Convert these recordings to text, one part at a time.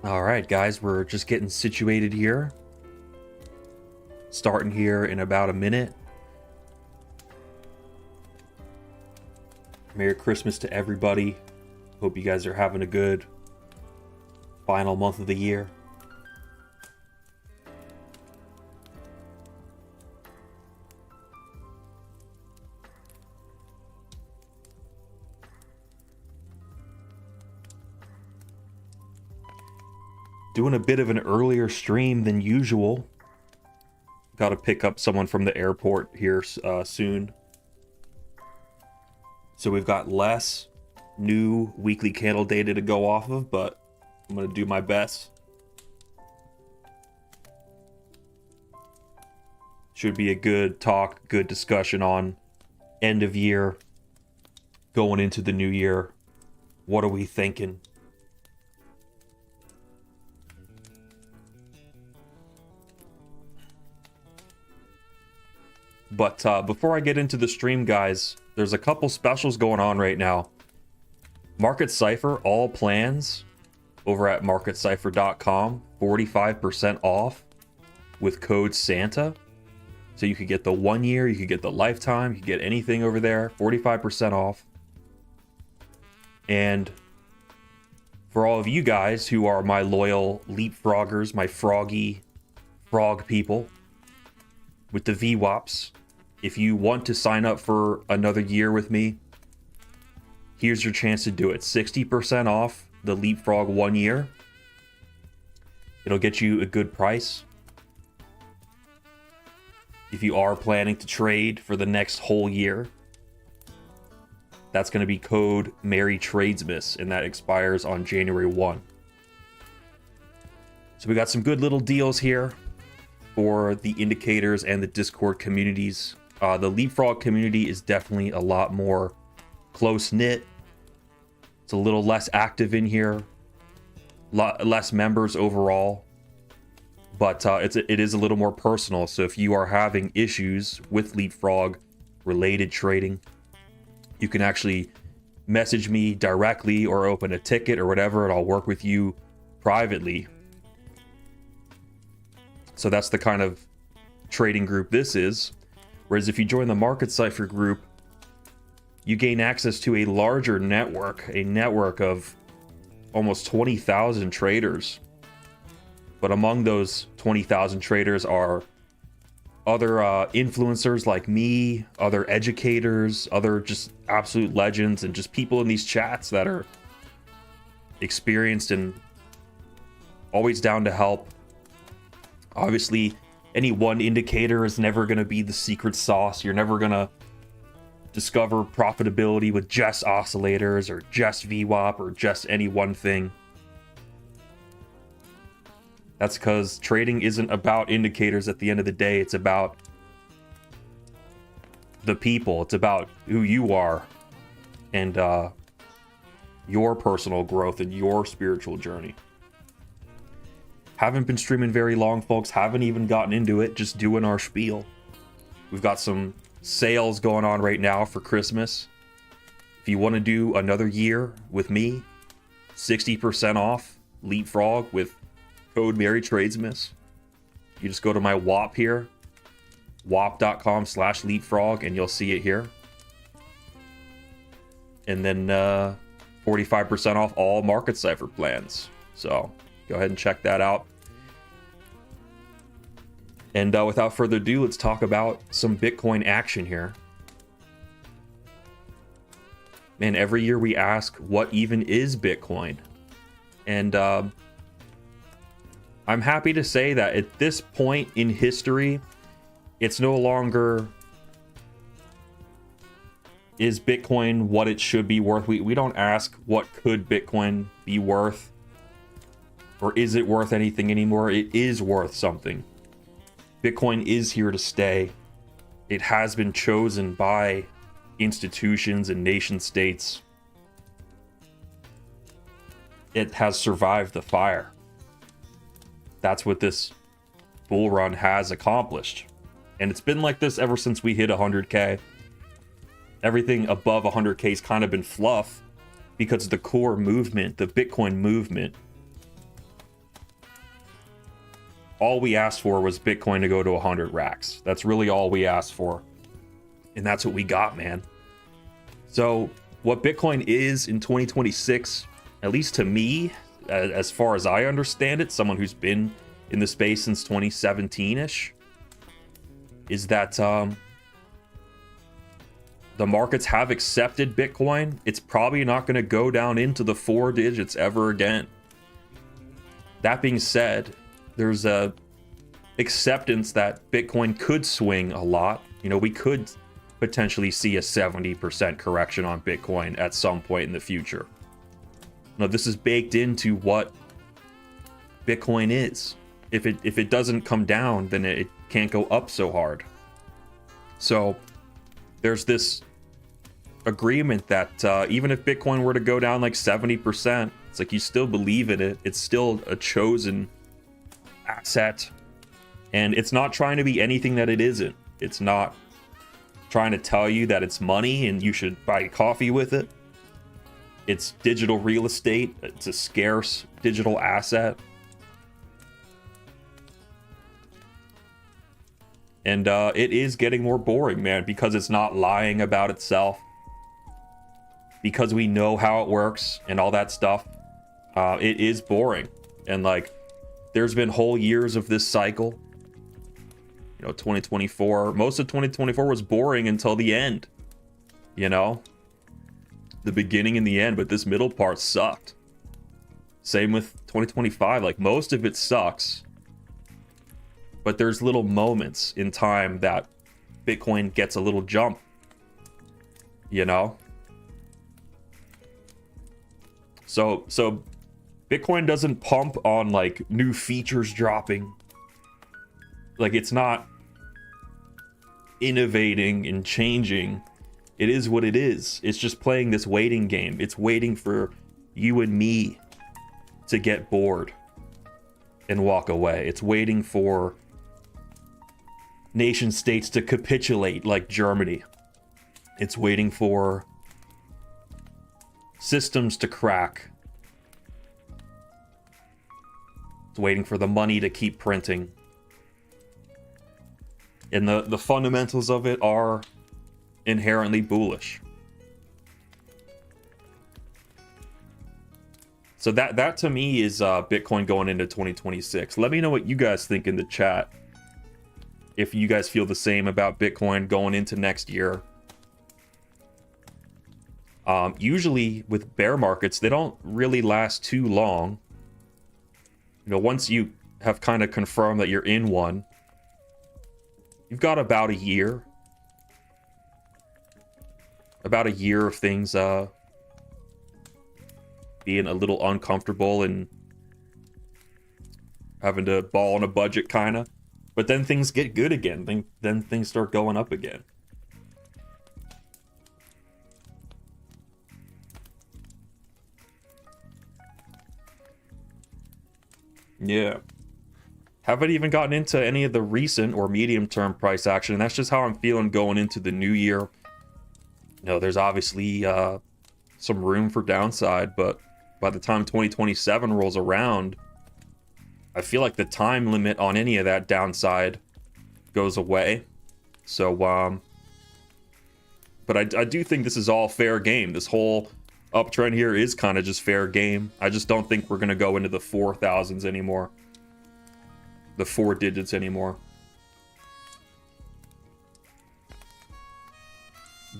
All right, guys, we're just getting situated here. Starting here in about a minute. Merry Christmas to everybody. Hope you guys are having a good final month of the year. Doing a bit of an earlier stream than usual. Got to pick up someone from the airport here soon. So we've got less new weekly candle data to go off of, but I'm going to do my best. Should be a good talk, good discussion on end of year, going into the new year. What are we thinking? But before I get into the stream, guys, there's a couple specials going on right now. Market Cipher, all plans over at marketcipher.com, 45% off with code Santa. So you could get the 1 year, you could get the lifetime, you could get anything over there, 45% off. And for all of you guys who are my loyal leapfroggers, my froggy frog people with the VWAPs, if you want to sign up for another year with me, here's your chance to do it. 60% off the Leapfrog 1 year. It'll get you a good price. If you are planning to trade for the next whole year, that's going to be code Merry Tradesmas, and that expires on January 1. So we got some good little deals here for the indicators and the Discord communities. The Leapfrog community is definitely a lot more close-knit. It's a little less active in here. Less members overall. But it is a little more personal. So if you are having issues with Leapfrog-related trading, you can actually message me directly or open a ticket or whatever, and I'll work with you privately. So that's the kind of trading group this is. Whereas if you join the Market Cipher group, you gain access to a larger network, a network of almost 20,000 traders. But among those 20,000 traders are other influencers like me, other educators, other just absolute legends, and just people in these chats that are experienced and always down to help. Obviously, any one indicator is never going to be the secret sauce. You're never going to discover profitability with just oscillators or just VWAP or just any one thing. That's because trading isn't about indicators at the end of the day. It's about the people. It's about who you are and your personal growth and your spiritual journey. Haven't been streaming very long, folks. Haven't even gotten into it. Just doing our spiel. We've got some sales going on right now for Christmas. If you want to do another year with me, 60% off Leapfrog with code Merry Tradesmas. You just go to my WAP here, wap.com/leapfrog, and you'll see it here. And then 45% off all Market Cipher plans. So go ahead and check that out. And without further ado, let's talk about some Bitcoin action here. Man, every year we ask, what even is Bitcoin? And I'm happy to say that at this point in history, it's no longer, is Bitcoin what it should be worth? We don't ask, what could Bitcoin be worth? Or is it worth anything anymore? It is worth something. Bitcoin is here to stay. It has been chosen by institutions and nation states. It has survived the fire. That's what this bull run has accomplished. And it's been like this ever since we hit 100K. Everything above 100K has kind of been fluff because the core movement, the Bitcoin movement, all we asked for was Bitcoin to go to 100 racks. That's really all we asked for. And that's what we got, man. So what Bitcoin is in 2026, at least to me, as far as I understand it, someone who's been in the space since 2017-ish, is that the markets have accepted Bitcoin. It's probably not going to go down into the 4 digits ever again. That being said, there's a acceptance that Bitcoin could swing a lot. You know, we could potentially see a 70% correction on Bitcoin at some point in the future. Now, this is baked into what Bitcoin is. If it doesn't come down, then it can't go up so hard. So there's this agreement that even if Bitcoin were to go down like 70%, it's like you still believe in it. It's still a chosen asset. And it's not trying to be anything that it isn't. It's not trying to tell you that it's money and you should buy coffee with it. It's digital real estate. It's a scarce digital asset. And it is getting more boring, man, because it's not lying about itself. Because we know how it works and all that stuff. It is boring. And like, there's been whole years of this cycle. You know, 2024, most of 2024 was boring until the end. You know? The beginning and the end, but this middle part sucked. Same with 2025, like most of it sucks. But there's little moments in time that Bitcoin gets a little jump. You know? So Bitcoin doesn't pump on like new features dropping. Like it's not innovating and changing. It is what it is. It's just playing this waiting game. It's waiting for you and me to get bored and walk away. It's waiting for nation states to capitulate like Germany. It's waiting for systems to crack. It's waiting for the money to keep printing. And the fundamentals of it are inherently bullish. So that to me is Bitcoin going into 2026. Let me know what you guys think in the chat. If you guys feel the same about Bitcoin going into next year. Usually with bear markets, they don't really last too long. You know, once you have kind of confirmed that you're in one, you've got about a year. About a year of things being a little uncomfortable and having to ball on a budget kind of. But then things get good again. Then things start going up again. Yeah. Haven't even gotten into any of the recent or medium-term price action. That's just how I'm feeling going into the new year. You know, there's obviously some room for downside, but by the time 2027 rolls around, I feel like the time limit on any of that downside goes away. So, but I do think this is all fair game. This whole uptrend here is kind of just fair game. I just don't think we're going to go into the 4,000s anymore. The 4 digits anymore.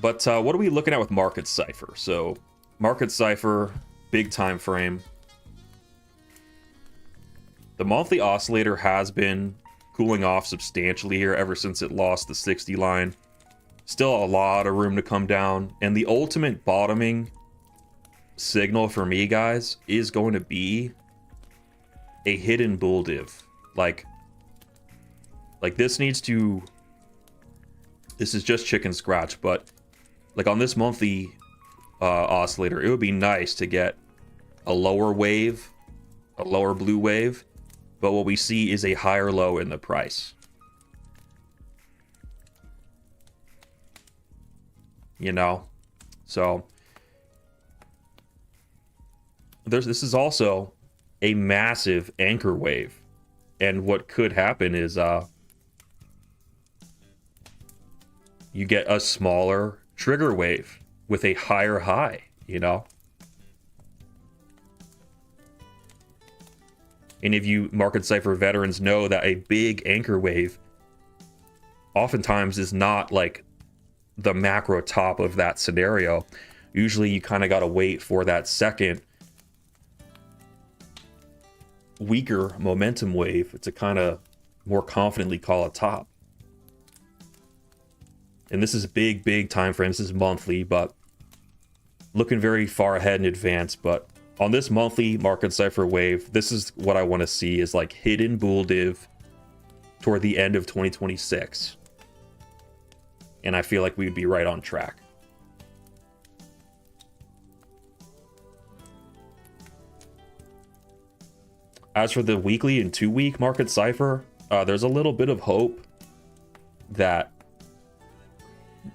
But what are we looking at with Market Cipher? So, Market Cipher, big time frame. The monthly oscillator has been cooling off substantially here ever since it lost the 60 line. Still a lot of room to come down. And the ultimate bottoming signal for me, guys, is going to be a hidden bull div. Like this needs to... This is just chicken scratch, but like on this monthly oscillator, it would be nice to get a lower wave, a lower blue wave, but what we see is a higher low in the price. You know? So this is also a massive anchor wave. And what could happen is you get a smaller trigger wave with a higher high, you know? And if you Market Cipher veterans know that a big anchor wave oftentimes is not like the macro top of that scenario. Usually you kind of got to wait for that second weaker momentum wave to kind of more confidently call a top. And this is big time frames. This is monthly, but looking very far ahead in advance. But on this monthly Market Cipher wave, this is what I want to see is like hidden bull div toward the end of 2026. And I feel like we would be right on track. As for the weekly and 2-week Market Cipher, there's a little bit of hope that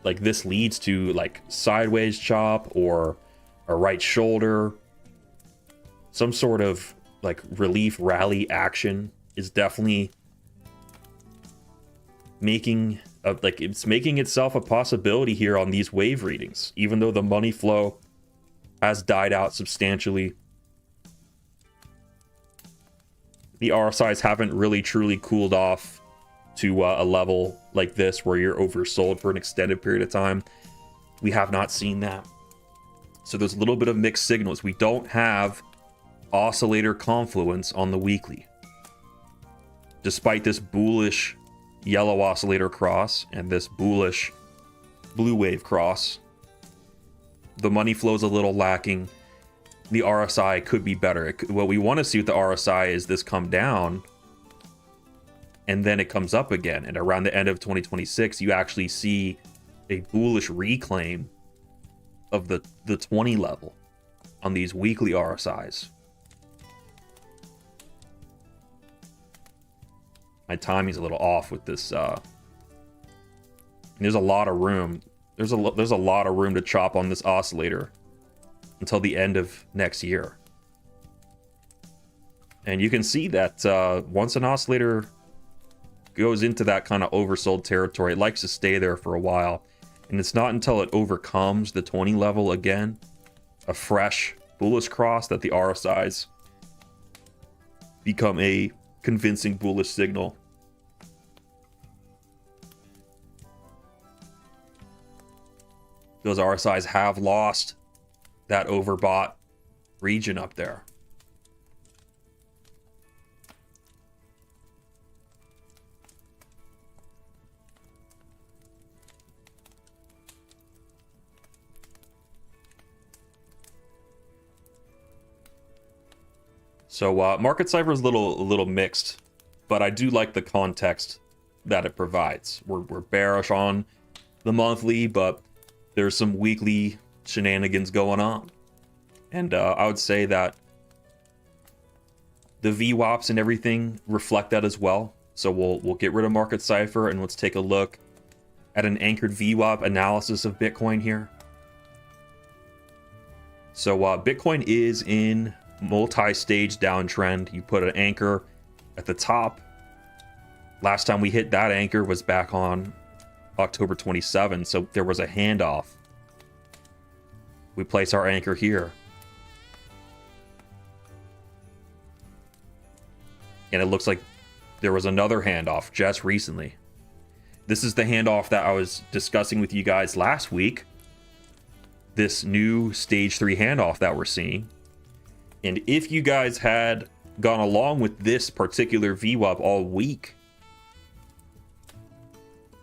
like this leads to like sideways chop or a right shoulder. Some sort of like relief rally action is definitely making it's making itself a possibility here on these wave readings, even though the money flow has died out substantially. The RSIs haven't really truly cooled off to a level like this where you're oversold for an extended period of time. We have not seen that. So there's a little bit of mixed signals. We don't have oscillator confluence on the weekly. Despite this bullish yellow oscillator cross and this bullish blue wave cross, the money flow is a little lacking. The RSI could be better. What we want to see with the RSI is this come down and then it comes up again. And around the end of 2026, you actually see a bullish reclaim of the 20 level on these weekly RSIs. My timing's a little off with this. There's a lot of room. There's a lot of room to chop on this oscillator until the end of next year. And you can see that once an oscillator goes into that kind of oversold territory, it likes to stay there for a while. And it's not until it overcomes the 20 level again, a fresh bullish cross, that the RSIs become a convincing bullish signal. Those RSIs have lost that overbought region up there. So Market Cipher is a little mixed, but I do like the context that it provides. We're bearish on the monthly, but there's some weekly shenanigans going on. And I would say that the VWAPs and everything reflect that as well. So we'll get rid of Market Cipher and let's take a look at an anchored VWAP analysis of Bitcoin here. So Bitcoin is in multi-stage downtrend. You put an anchor at the top. Last time we hit that anchor was back on October 27, so there was a handoff. We place our anchor here. And it looks like there was another handoff just recently. This is the handoff that I was discussing with you guys last week. This new stage 3 handoff that we're seeing. And if you guys had gone along with this particular VWAP all week,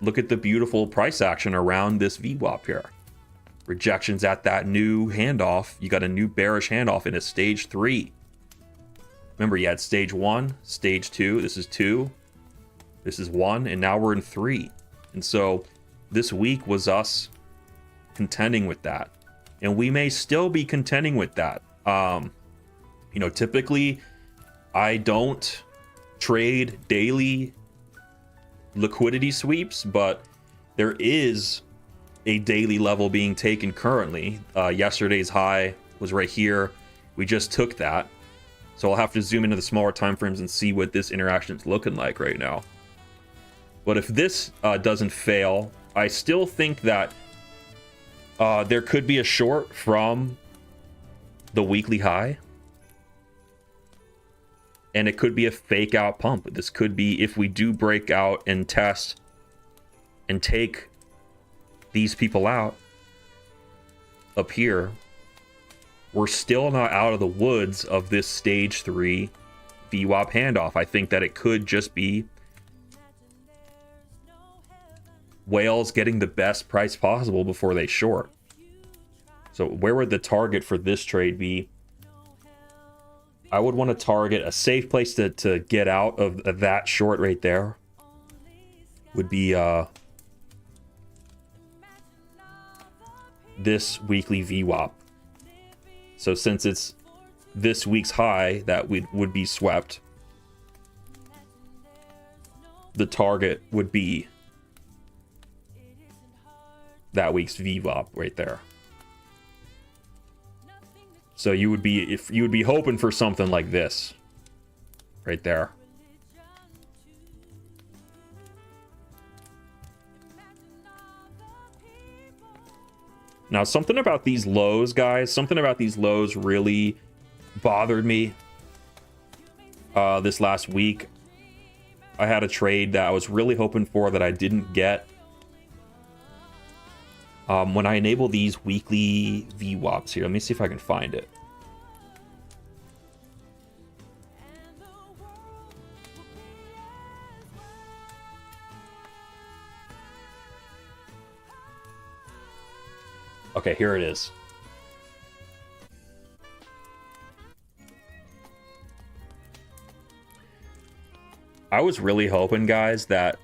look at the beautiful price action around this VWAP here. Rejections at that new handoff. You got a new bearish handoff in a stage 3. Remember, you had stage 1, stage 2. This is 2. This is 1. And now we're in 3. And so this week was us contending with that. And we may still be contending with that. You know, typically I don't trade daily liquidity sweeps, but there is a daily level being taken currently. Yesterday's high was right here. We just took that. So I'll have to zoom into the smaller time frames and see what this interaction is looking like right now. But if this doesn't fail, I still think that there could be a short from the weekly high. And it could be a fake out pump. This could be if we do break out and test and take these people out up here, we're still not out of the woods of this stage 3 VWAP handoff. I think that it could just be whales getting the best price possible before they short. So where would the target for this trade be? I would want to target a safe place to get out of that short right there. Would be this weekly VWAP. So since it's this week's high that would be swept, the target would be that week's VWAP right there. So you would be hoping for something like this right there. Now, something about these lows, guys, something about these lows really bothered me this last week. I had a trade that I was really hoping for that I didn't get. When I enable these weekly VWAPs here, let me see if I can find it. Okay, here it is. I was really hoping, guys, that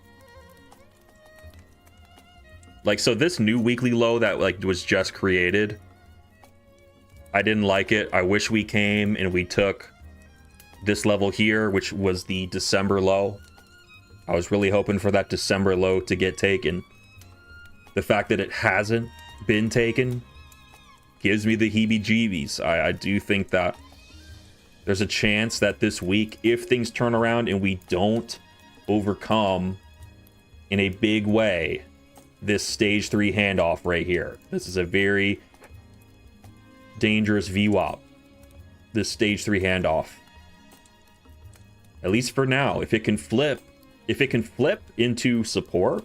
so this new weekly low that was just created, I didn't like it. I wish we came and we took this level here, which was the December low. I was really hoping for that December low to get taken. The fact that it hasn't been taken gives me the heebie-jeebies. I do think that there's a chance that this week, if things turn around and we don't overcome in a big way this stage 3 handoff right here, this is a very dangerous VWAP, this stage 3 handoff, at least for now. If it can flip into support,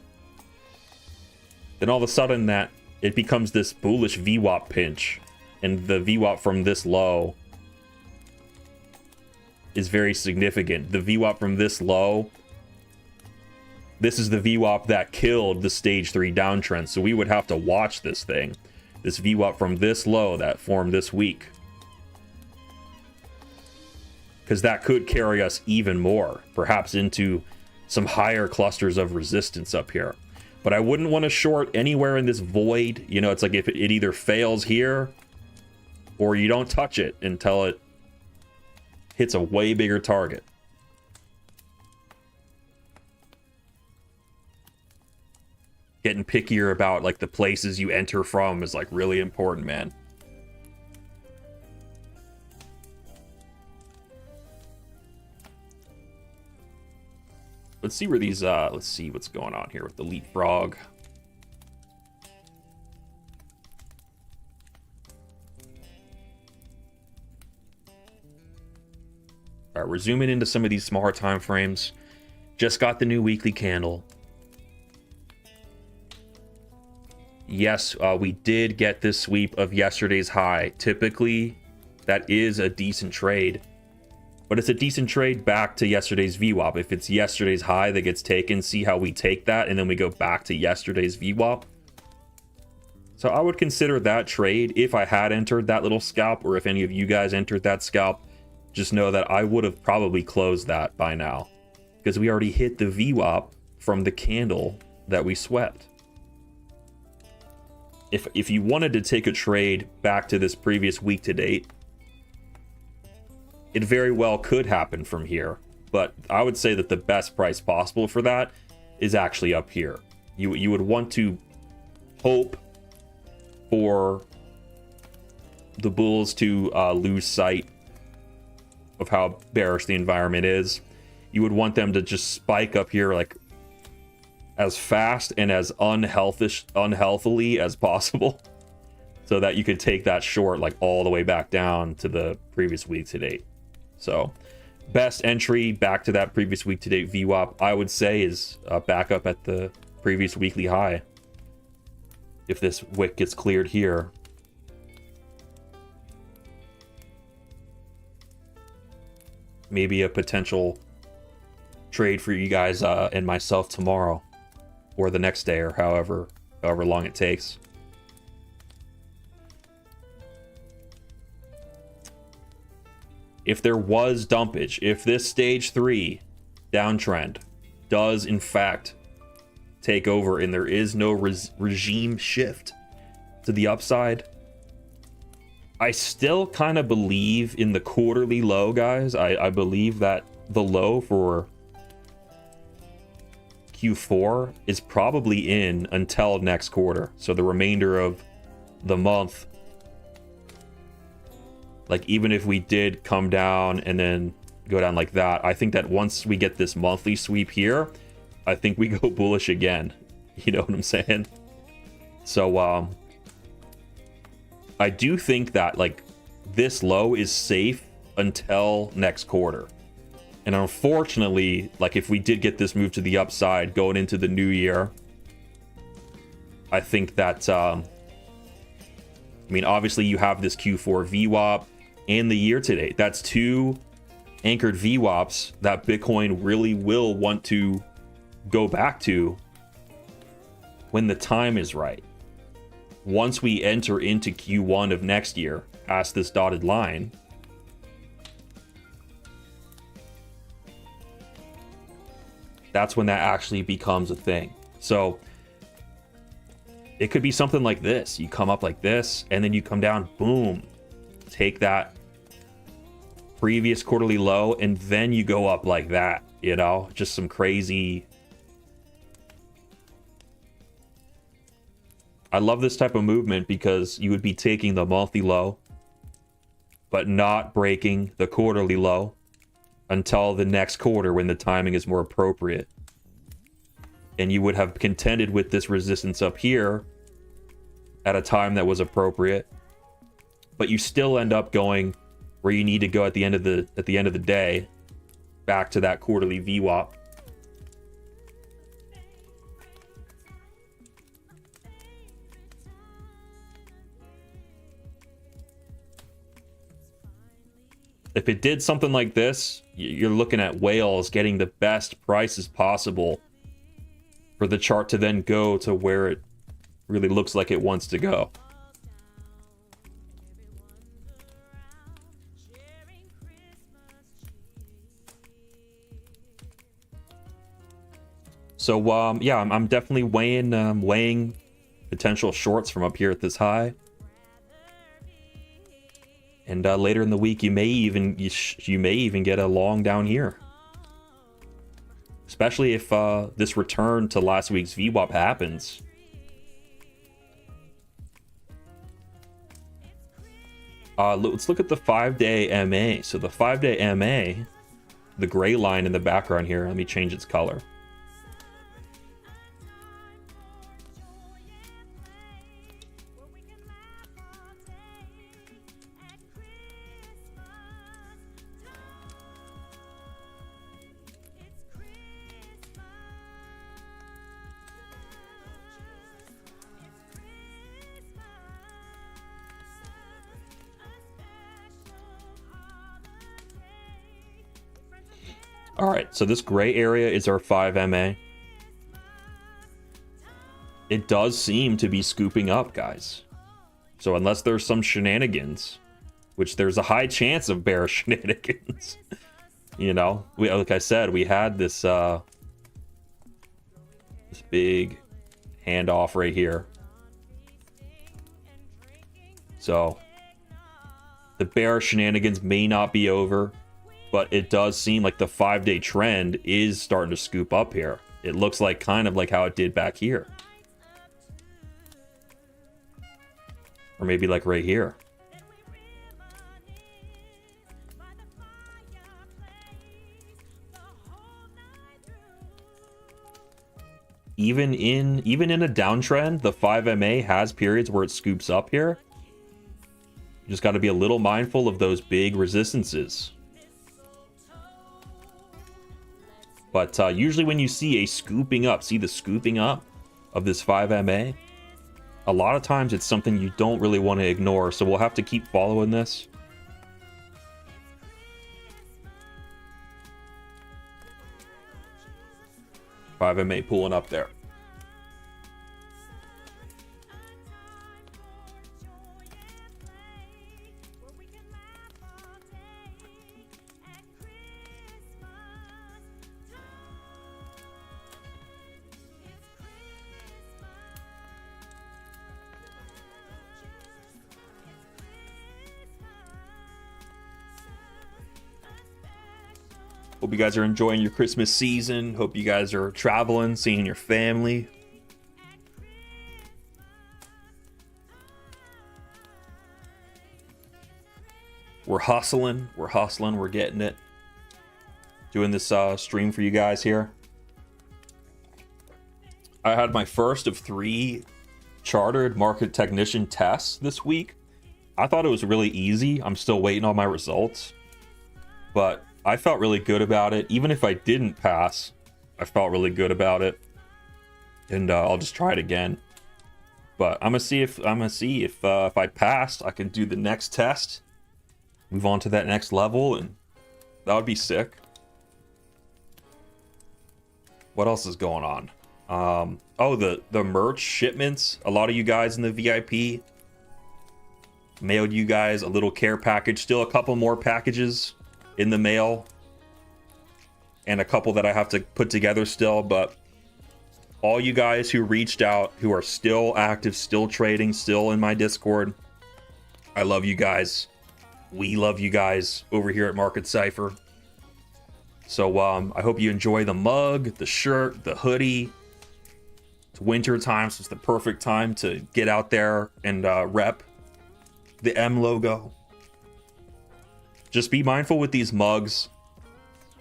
then all of a sudden that it becomes this bullish VWAP pinch, and the VWAP from this low is very significant. The VWAP from this low, this is the VWAP that killed the stage 3 downtrend. So we would have to watch this thing, this VWAP from this low that formed this week, because that could carry us even more, perhaps into some higher clusters of resistance up here. But I wouldn't want to short anywhere in this void. You know, it's like if it either fails here or you don't touch it until it hits a way bigger target. Getting pickier about the places you enter from is really important, man. Let's see where these, let's see what's going on here with the leapfrog. All right, we're zooming into some of these smaller time frames. Just got the new weekly candle. Yes, we did get this sweep of yesterday's high. Typically, that is a decent trade. But it's a decent trade back to yesterday's VWAP. If it's yesterday's high that gets taken, see how we take that, and then we go back to yesterday's VWAP. So I would consider that trade if I had entered that little scalp, or if any of you guys entered that scalp. Just know that I would have probably closed that by now, because we already hit the VWAP from the candle that we swept. If you wanted to take a trade back to this previous week to date, it very well could happen from here, but I would say that the best price possible for that is actually up here. You would want to hope for the bulls to lose sight of how bearish the environment is. You would want them to just spike up here like as fast and as unhealthily as possible, so that you could take that short like all the way back down to the previous week to date. So best entry back to that previous week to date VWAP, I would say, is back up at the previous weekly high. If this wick gets cleared here, maybe a potential trade for you guys and myself tomorrow or the next day, or however long it takes. If there was dumpage, if this stage 3 downtrend does in fact take over and there is no regime shift to the upside, I still kind of believe in the quarterly low, guys. I believe that the low for Q4 is probably in until next quarter. So the remainder of the month, like even if we did come down and then go down like that, I think that once we get this monthly sweep here, I think we go bullish again. You know what I'm saying? So I do think that like this low is safe until next quarter. And unfortunately, like if we did get this move to the upside going into the new year, I think that I mean, obviously you have this Q4 VWAP and the year to date. That's two anchored VWAPs that Bitcoin really will want to go back to when the time is right. Once we enter into Q1 of next year, past this dotted line, that's when that actually becomes a thing. So it could be something like this. You come up like this, and then you come down, boom, take that previous quarterly low, and then you go up like that, you know, just some crazy. I love this type of movement because you would be taking the monthly low, but not breaking the quarterly low until the next quarter when the timing is more appropriate. And you would have contended with this resistance up here at a time that was appropriate, but you still end up going where you need to go at the end of the day, back to that quarterly VWAP. If it did something like this, you're looking at whales getting the best prices possible for the chart to then go to where it really looks like it wants to go. So yeah, I'm definitely weighing potential shorts from up here at this high. And later in the week, you may even get a long down here, especially if this return to last week's VWAP happens. Let's look at the 5-day MA. So the 5-day MA, the gray line in the background here. Let me change its color. All right, so this gray area is our 5MA. It does seem to be scooping up, guys. So unless there's some shenanigans, which there's a high chance of bearish shenanigans, you know, like I said, we had this this big handoff right here. So the bearish shenanigans may not be over, but it does seem like the 5-day trend is starting to scoop up here. It looks like kind of like how it did back here. Or maybe like right here. even in a downtrend, the 5MA has periods where it scoops up here. You just got to be a little mindful of those big resistances. But usually when you see a scooping up, see the scooping up of this 5MA, a lot of times it's something you don't really want to ignore. So we'll have to keep following this. $5MA pulling up there. Hope you guys are enjoying your Christmas season. Hope you guys are traveling, seeing your family. We're hustling, we're getting it. Doing this stream for you guys here. I had my first of 3 chartered market technician tests this week. I thought it was really easy. I'm still waiting on my results, but I felt really good about it. Even if I didn't pass, I felt really good about it. And I'll just try it again. But I'm gonna see if I passed, I can do the next test, move on to that next level, and that would be sick. What else is going on? Oh, the merch shipments. A lot of you guys in the VIP mailed you guys a little care package. Still a couple more packages in the mail, and a couple that I have to put together still. But all you guys who reached out, who are still active, still trading, still in my Discord, I love you guys. We love you guys over here at Market Cipher. So I hope you enjoy the mug, the shirt, the hoodie. It's winter time, so it's the perfect time to get out there and rep the M logo. Just be mindful with these mugs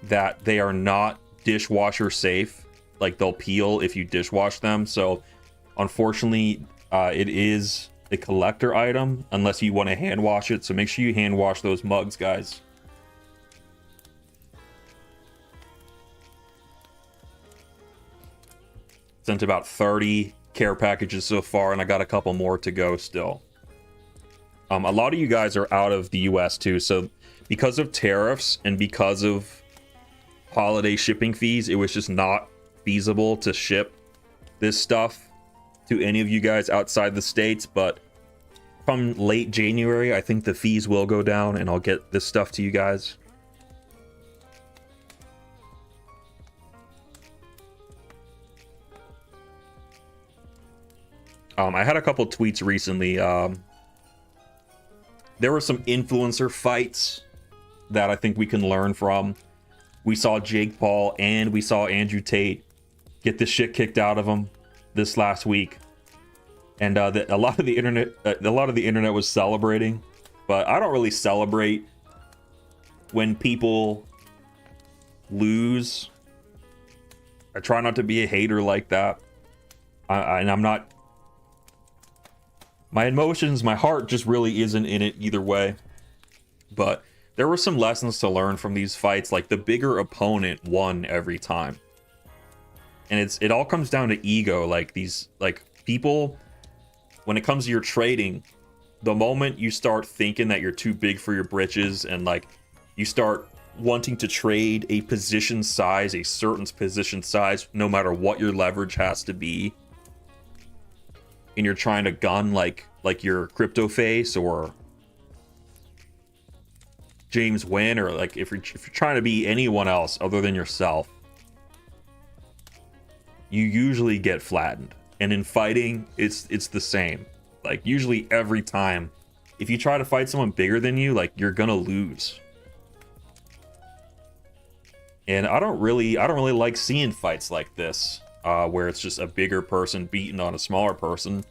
that they are not dishwasher safe. Like, they'll peel if you dishwash them. So unfortunately, it is a collector item unless you want to hand wash it. So make sure you hand wash those mugs, guys. Sent about 30 care packages so far, and I got a couple more to go still. A lot of you guys are out of the US too, so because of tariffs and because of holiday shipping fees, it was just not feasible to ship this stuff to any of you guys outside the States. But come late January, I think the fees will go down and I'll get this stuff to you guys. I had a couple tweets recently. There were some influencer fights that I think we can learn from. We saw Jake Paul and we saw Andrew Tate get the shit kicked out of them this last week, and a lot of the internet was celebrating. But I don't really celebrate when people lose. I try not to be a hater like that. And I'm not. My emotions, my heart just really isn't in it either way. But there were some lessons to learn from these fights. Like, the bigger opponent won every time. And it all comes down to ego. Like, people, when it comes to your trading, the moment you start thinking that you're too big for your britches, and like you start wanting to trade a position size, a certain position size, no matter what your leverage has to be, and you're trying to gun like your crypto face or James Wynn, or like if you're trying to be anyone else other than yourself, you usually get flattened. And in fighting, it's the same. Like, usually every time, if you try to fight someone bigger than you, like, you're gonna lose. And I don't really like seeing fights like this, where it's just a bigger person beating on a smaller person,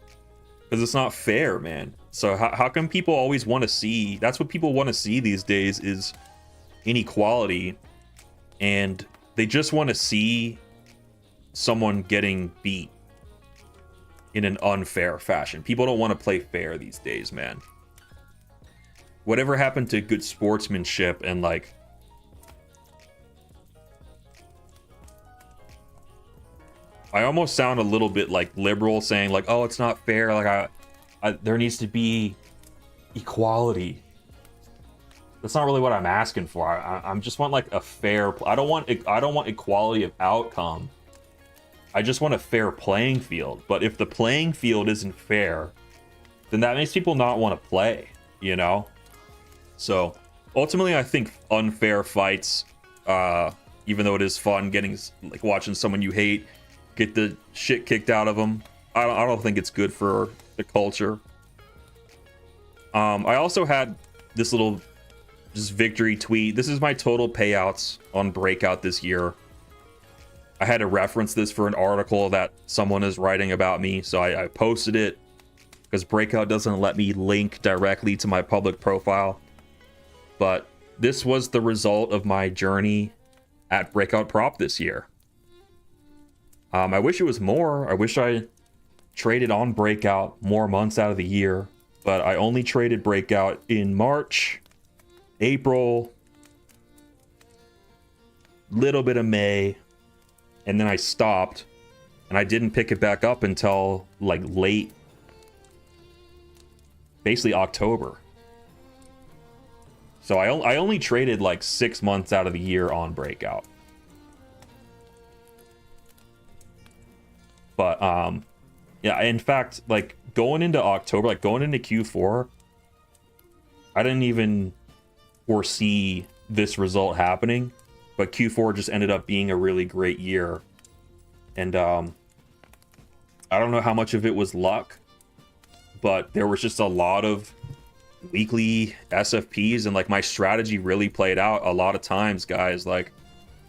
because it's not fair, man. So how come people always want to see? That's what people want to see these days, is inequality, and they just want to see someone getting beat in an unfair fashion. People don't want to play fair these days, man. Whatever happened to good sportsmanship and like I almost sound a little bit like liberal saying like, oh, it's not fair, like there needs to be equality. That's not really what I'm asking for. I'm just want like a fair. I don't want equality of outcome. I just want a fair playing field. But if the playing field isn't fair, then that makes people not want to play. You know. So ultimately, I think unfair fights, even though it is fun getting like watching someone you hate get the shit kicked out of them, I don't think it's good for the culture. I also had this little just victory tweet. This is my total payouts on Breakout this year. I had to reference this for an article that someone is writing about me, so I posted it because Breakout doesn't let me link directly to my public profile. But this was the result of my journey at BreakoutProp this year. I wish it was more. I wish I traded on Breakout more months out of the year, but I only traded Breakout in March, April, little bit of May, and then I stopped, and I didn't pick it back up until like late, basically October. So I only traded like 6 months out of the year on Breakout. But yeah, in fact, like going into October, like going into Q4, I didn't even foresee this result happening, but Q4 just ended up being a really great year. And I don't know how much of it was luck, but there was just a lot of weekly SFPs, and like my strategy really played out a lot of times, guys. Like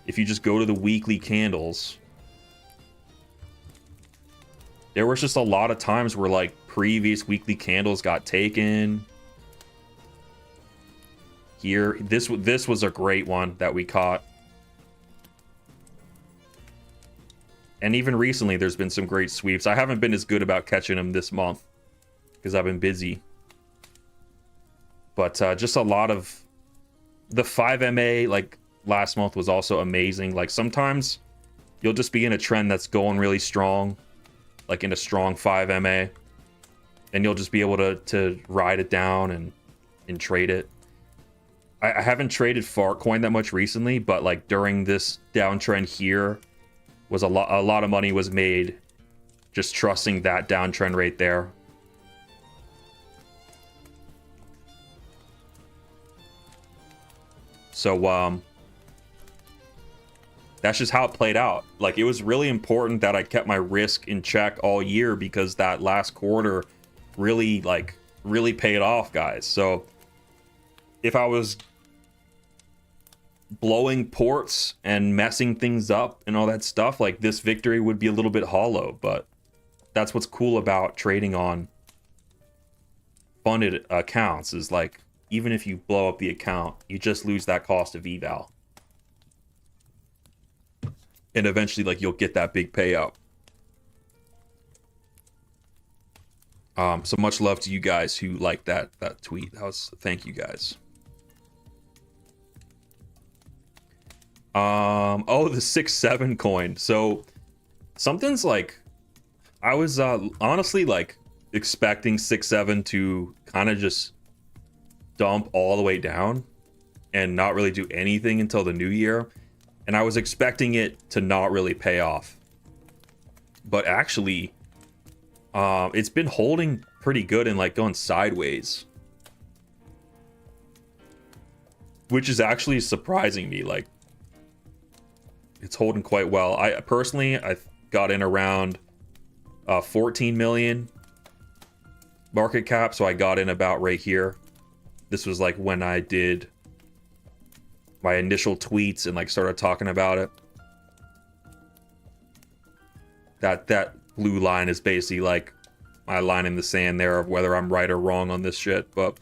if you just go to the weekly candles, there was just a lot of times where like previous weekly candles got taken. Here, this was a great one that we caught. And even recently, there's been some great sweeps. I haven't been as good about catching them this month because I've been busy. But just a lot of the 5MA, like last month, was also amazing. Like sometimes you'll just be in a trend that's going really strong, like in a strong 5MA, and you'll just be able to ride it down and trade it. I haven't traded Fartcoin that much recently, but like during this downtrend here, was a lot of money was made just trusting that downtrend right there. So that's just how it played out. Like it was really important that I kept my risk in check all year, because that last quarter really paid off, guys. So if I was blowing ports and messing things up and all that stuff, like this victory would be a little bit hollow. But that's what's cool about trading on funded accounts, is like even if you blow up the account, you just lose that cost of eval, and eventually like you'll get that big payout. So much love to you guys who liked that tweet. Thank you guys. Oh, the 6-7 coin. So something's like, I was honestly like expecting 6-7 to kind of just dump all the way down and not really do anything until the new year. And I was expecting it to not really pay off. But actually, it's been holding pretty good and like going sideways, which is actually surprising me. Like, it's holding quite well. I personally got in around 14 million market cap, so I got in about right here. This was like when I did my initial tweets and like started talking about it. That blue line is basically like my line in the sand there of whether I'm right or wrong on this shit. But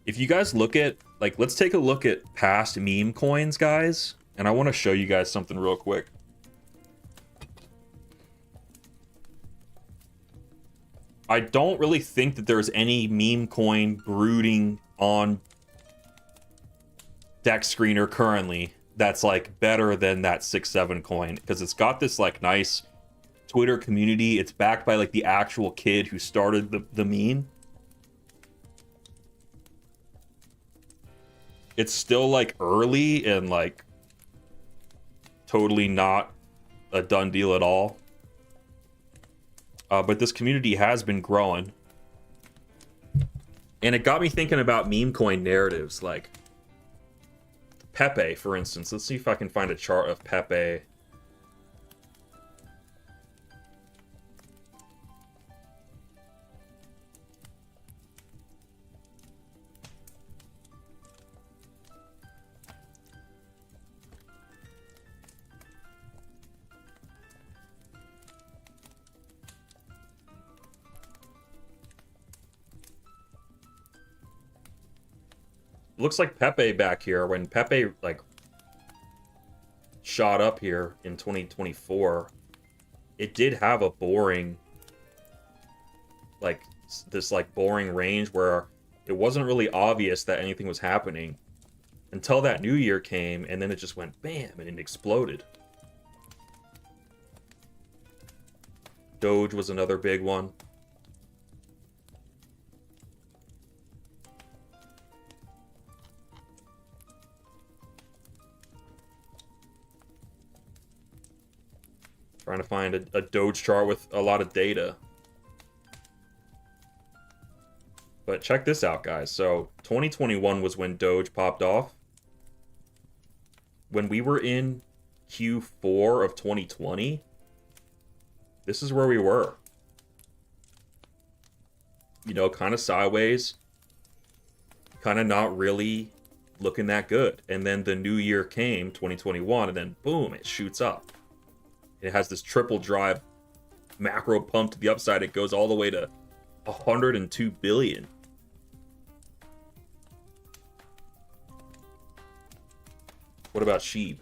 if you guys look at, like, let's take a look at past meme coins, guys. And I want to show you guys something real quick. I don't really think that there's any meme coin brooding on Dex Screener currently that's like better than that 6-7 coin, because it's got this like nice Twitter community. It's backed by like the actual kid who started the meme. It's still like early and like totally not a done deal at all. But this community has been growing. And it got me thinking about meme coin narratives, like Pepe, for instance. Let's see if I can find a chart of Pepe. Looks like Pepe back here, when Pepe like shot up here in 2024, it did have a boring, like this like boring range where it wasn't really obvious that anything was happening until that new year came, and then it just went bam and it exploded. Doge was another big one. Trying to find a Doge chart with a lot of data. But check this out, guys. So 2021 was when Doge popped off. When we were in Q4 of 2020, this is where we were. You know, kind of sideways. Kind of not really looking that good. And then the new year came, 2021, and then boom, it shoots up. It has this triple drive macro pump to the upside. It goes all the way to 102 billion. What about Sheeb?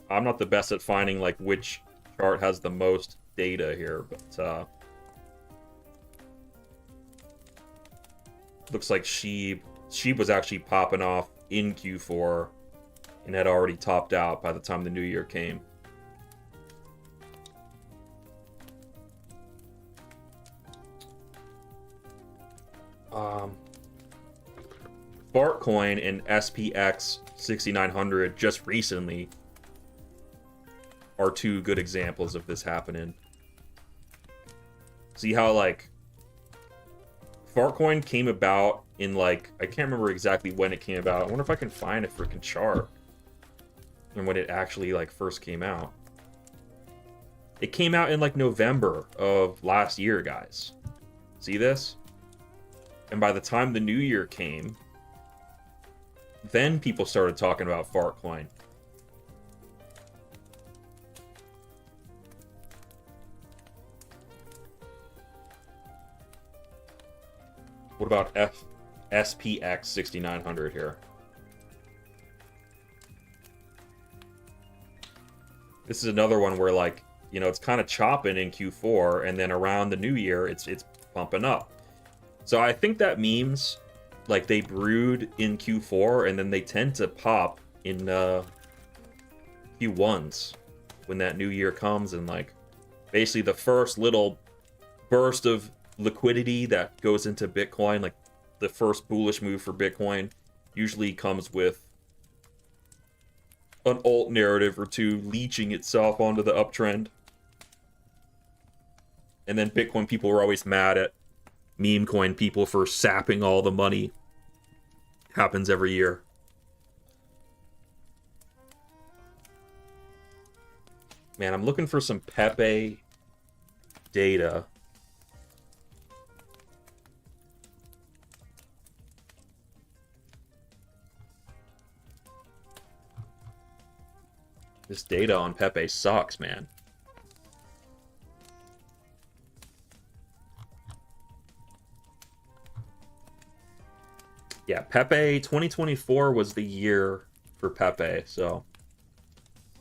I'm not the best at finding like which chart has the most data here, but looks like Sheeb was actually popping off in Q4 and had already topped out by the time the new year came. Bartcoin and SPX 6900 just recently are two good examples of this happening. See how like Fartcoin came about in like, I can't remember exactly when it came about. I wonder if I can find a freaking chart and when it actually like first came out. It came out in like November of last year, guys. See this? And by the time the new year came, then people started talking about Fartcoin. What about SPX 6900 here? This is another one where, like, you know, it's kind of chopping in Q4, and then around the new year, it's pumping up. So I think that memes, like, they brood in Q4, and then they tend to pop in Q1s when that new year comes, and, like, basically the first little burst of liquidity that goes into Bitcoin, like the first bullish move for Bitcoin, usually comes with an alt narrative or two leeching itself onto the uptrend. And then Bitcoin people were always mad at meme coin people for sapping all the money. Happens every year. Man, I'm looking for some Pepe data. This data on Pepe sucks, man. Yeah, Pepe 2024 was the year for Pepe, so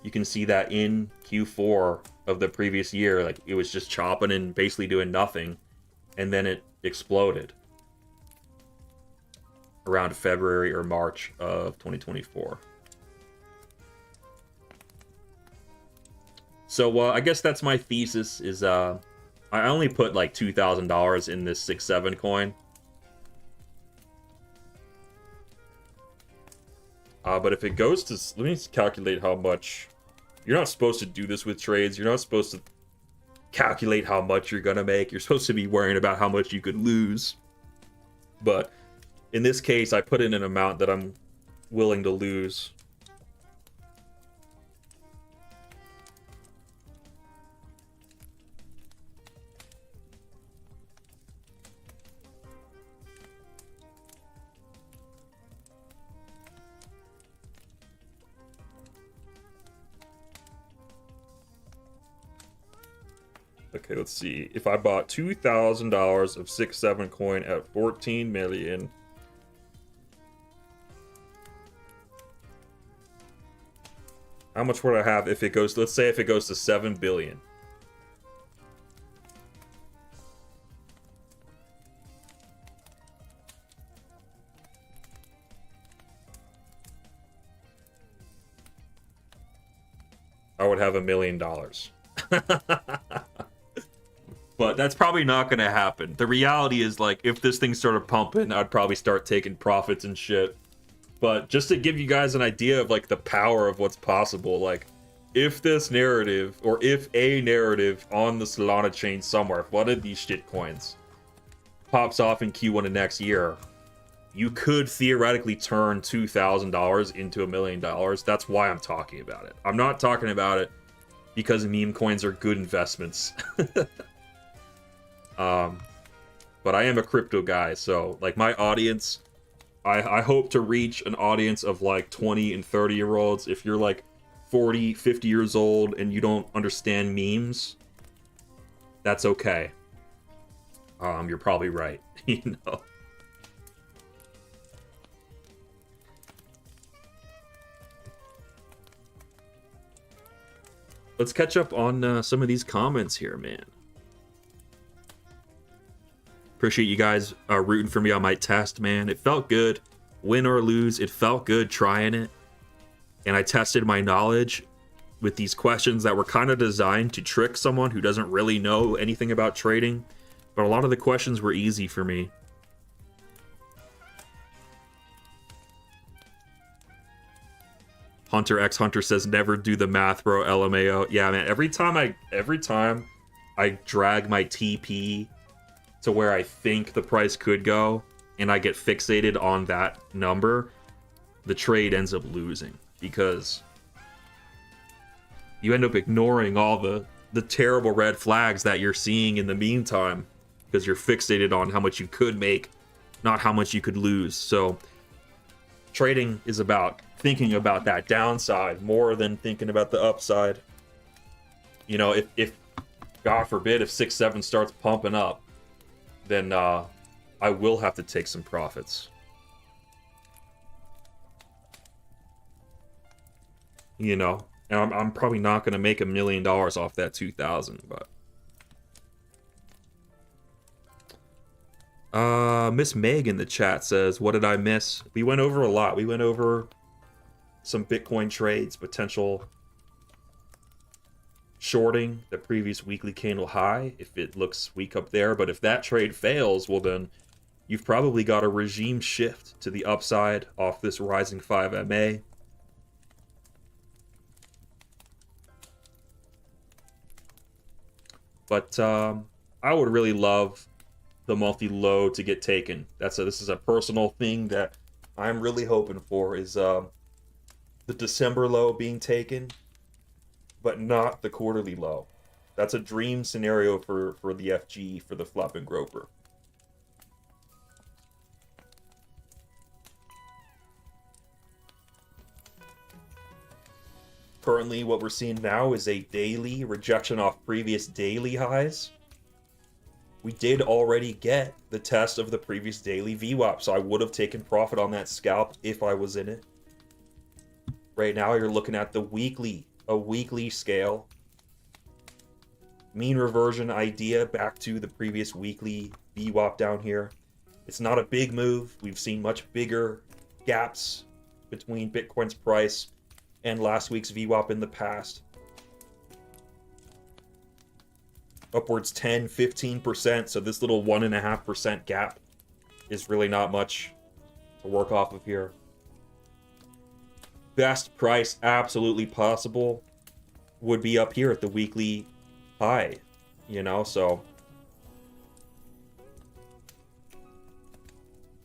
you can see that in Q4 of the previous year, like it was just chopping and basically doing nothing, and then it exploded around February or March of 2024. So I guess that's my thesis is I only put like $2,000 in this 6-7 coin. But if it goes to, let me calculate how much. You're not supposed to do this with trades. You're not supposed to calculate how much you're gonna make. You're supposed to be worrying about how much you could lose. But in this case, I put in an amount that I'm willing to lose. Okay, let's see. If I bought $2,000 of 6-7 coin at 14 million, how much would I have if it goes, let's say if it goes to 7 billion? I would have $1 million. But that's probably not going to happen. The reality is, like, if this thing started pumping, I'd probably start taking profits and shit. But just to give you guys an idea of, like, the power of what's possible, like, if this narrative, or if a narrative on the Solana chain somewhere, if one of these shit coins pops off in Q1 of next year, you could theoretically turn $2,000 into $1 million. That's why I'm talking about it. I'm not talking about it because meme coins are good investments. But I am a crypto guy, so like my audience, I hope to reach an audience of like 20 and 30-year-olds. If you're like 40, 50 years old and you don't understand memes, that's okay. You're probably right, you know. Let's catch up on some of these comments here, man. Appreciate you guys rooting for me on my test, man. It felt good. Win or lose, it felt good trying it. And I tested my knowledge with these questions that were kind of designed to trick someone who doesn't really know anything about trading. But a lot of the questions were easy for me. Hunter X Hunter says, never do the math, bro. LMAO. Yeah, man. Every time I drag my TP to where I think the price could go, and I get fixated on that number, the trade ends up losing because you end up ignoring all the terrible red flags that you're seeing in the meantime because you're fixated on how much you could make, not how much you could lose. So trading is about thinking about that downside more than thinking about the upside. You know, if God forbid, if 6-7 starts pumping up, then I will have to take some profits. You know, and I'm probably not going to make $1 million off that 2,000, but Miss Meg in the chat says, what did I miss? We went over a lot. We went over some Bitcoin trades, potential shorting the previous weekly candle high if it looks weak up there. But if that trade fails, well then you've probably got a regime shift to the upside off this rising 5MA. But I would really love the monthly low to get taken. This is a personal thing that I'm really hoping for, is the December low being taken, but not the quarterly low. That's a dream scenario for the FG, for the flop and Groper. currently what we're seeing now is a daily rejection off previous daily highs. We did already get the test of the previous daily VWAP, so I would have taken profit on that scalp if I was in it. Right now, you're looking at a weekly scale. Mean reversion idea back to the previous weekly VWAP down here. It's not a big move. We've seen much bigger gaps between Bitcoin's price and last week's VWAP in the past. Upwards 10, 15%. So this little 1.5% gap is really not much to work off of here. Best price absolutely possible would be up here at the weekly high, you know, so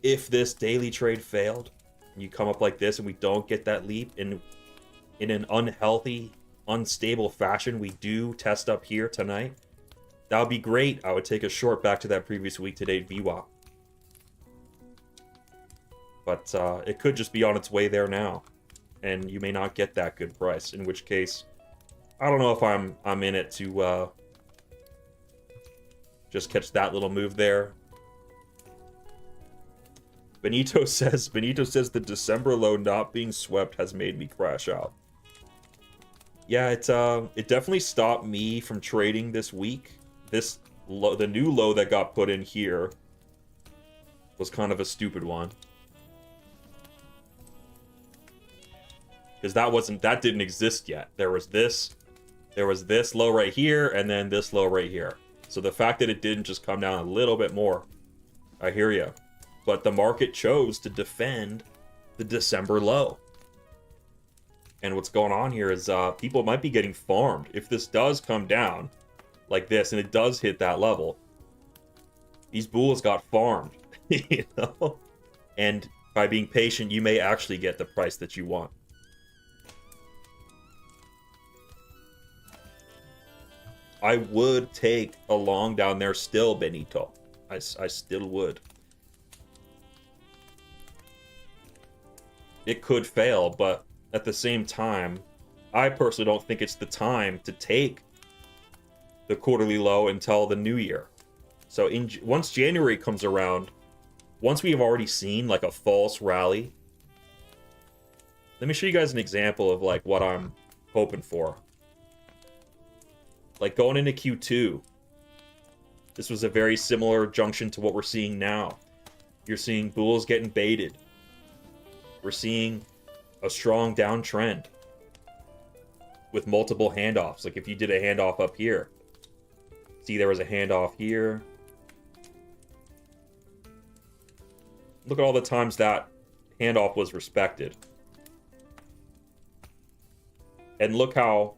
if this daily trade failed and you come up like this and we don't get that leap in an unhealthy, unstable fashion, we do test up here tonight, that would be great. I would take a short back to that previous week to date VWAP, but it could just be on its way there now and you may not get that good price, in which case I don't know if I'm in it to just catch that little move there. Benito says the December low not being swept has made me crash out. Yeah, it definitely stopped me from trading this week. This low, the new low that got put in here, was kind of a stupid one. Because that didn't exist yet. There was this low right here, and then this low right here. So the fact that it didn't just come down a little bit more, I hear you. But the market chose to defend the December low. And what's going on here is people might be getting farmed. If this does come down like this, and it does hit that level, these bulls got farmed, you know? And by being patient, you may actually get the price that you want. I would take a long down there still, Benito. I still would. It could fail, but at the same time, I personally don't think it's the time to take the quarterly low until the new year. So once January comes around, once we have already seen like a false rally, let me show you guys an example of like what I'm hoping for. Like going into Q2, this was a very similar junction to what we're seeing now. You're seeing bulls getting baited. We're seeing a strong downtrend with multiple handoffs. Like if you did a handoff up here, see there was a handoff here. Look at all the times that handoff was respected. And look how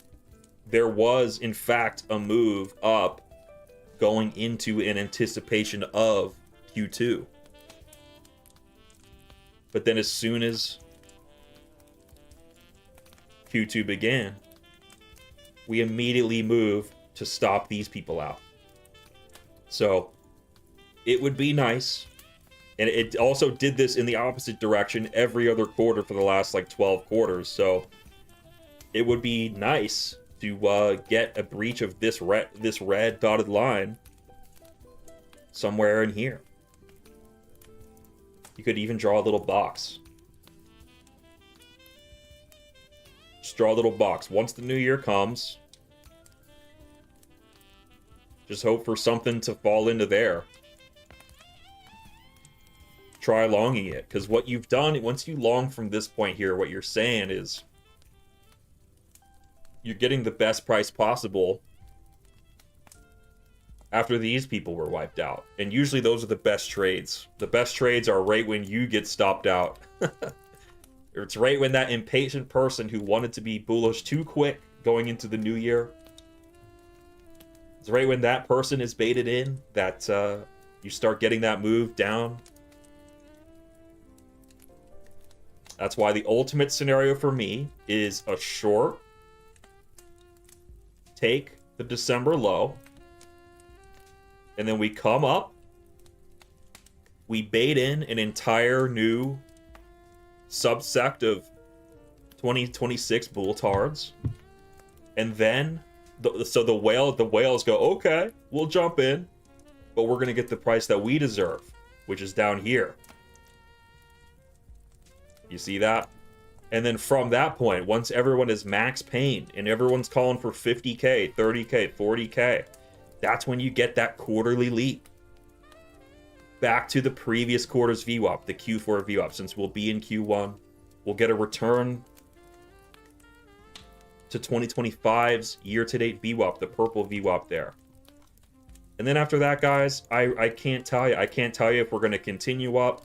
there was, in fact, a move up going into an anticipation of Q2. But then as soon as Q2 began, we immediately moved to stop these people out. So it would be nice, and it also did this in the opposite direction every other quarter for the last like 12 quarters. So it would be nice to get a breach of this red dotted line somewhere in here. You could even draw a little box. Just draw a little box. Once the new year comes, just hope for something to fall into there. Try longing it, because what you've done, once you long from this point here, what you're saying is you're getting the best price possible after these people were wiped out. And usually those are the best trades. The best trades are right when you get stopped out. It's right when that impatient person who wanted to be bullish too quick going into the new year, it's right when that person is baited in that you start getting that move down. That's why the ultimate scenario for me is a short, take the December low, and then we come up, we bait in an entire new subsect of 2026 bull tards, And then the whales go, okay, we'll jump in, but we're gonna get the price that we deserve, which is down here. You see that? And then from that point, once everyone is max pain and everyone's calling for 50K, 30K, 40K, that's when you get that quarterly leap back to the previous quarter's VWAP, the Q4 VWAP. Since we'll be in Q1, we'll get a return to 2025's year-to-date VWAP, the purple VWAP there. And then after that, guys, I can't tell you. I can't tell you if we're going to continue up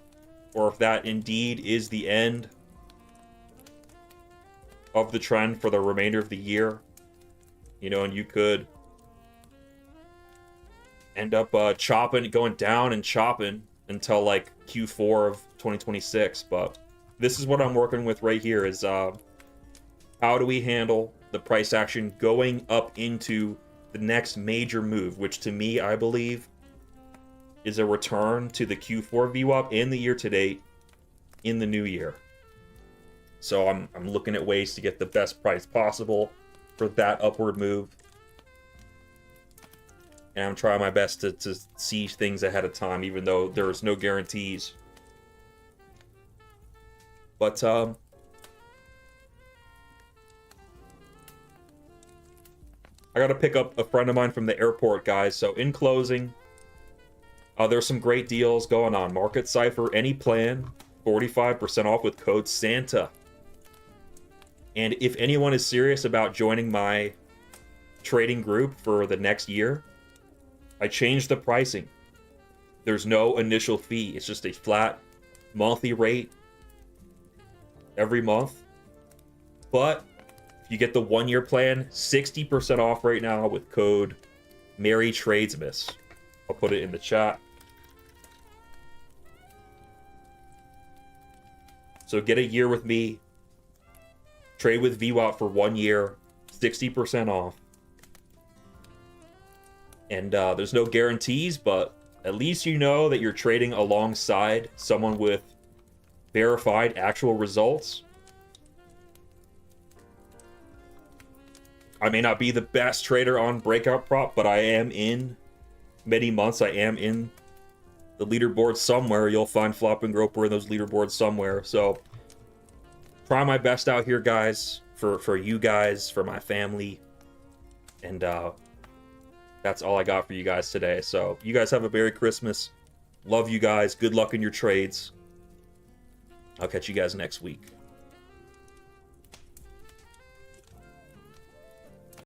or if that indeed is the end of the trend for the remainder of the year. You know, and you could end up chopping, going down and chopping until like Q4 of 2026. But this is what I'm working with right here is how do we handle the price action going up into the next major move, which to me, I believe, is a return to the Q4 VWAP in the year to date in the new year. So I'm looking at ways to get the best price possible for that upward move. And I'm trying my best to see things ahead of time, even though there's no guarantees. But I gotta pick up a friend of mine from the airport, guys. So in closing, there's some great deals going on. Market Cipher, any plan, 45% off with code SANTA. And if anyone is serious about joining my trading group for the next year, I changed the pricing. There's no initial fee. It's just a flat monthly rate every month. But if you get the 1-year plan, 60% off right now with code MaryTradesmiss. I'll put it in the chat. So get a year with me. Trade with VWAP for 1 year, 60% off. And there's no guarantees, but at least you know that you're trading alongside someone with verified actual results. I may not be the best trader on BreakoutProp, but I am in many months. I am in the leaderboard somewhere. You'll find Flop and Groper in those leaderboards somewhere. So try my best out here, guys, for you guys, for my family. And that's all I got for you guys today. So you guys have a Merry Christmas. Love you guys. Good luck in your trades. I'll catch you guys next week.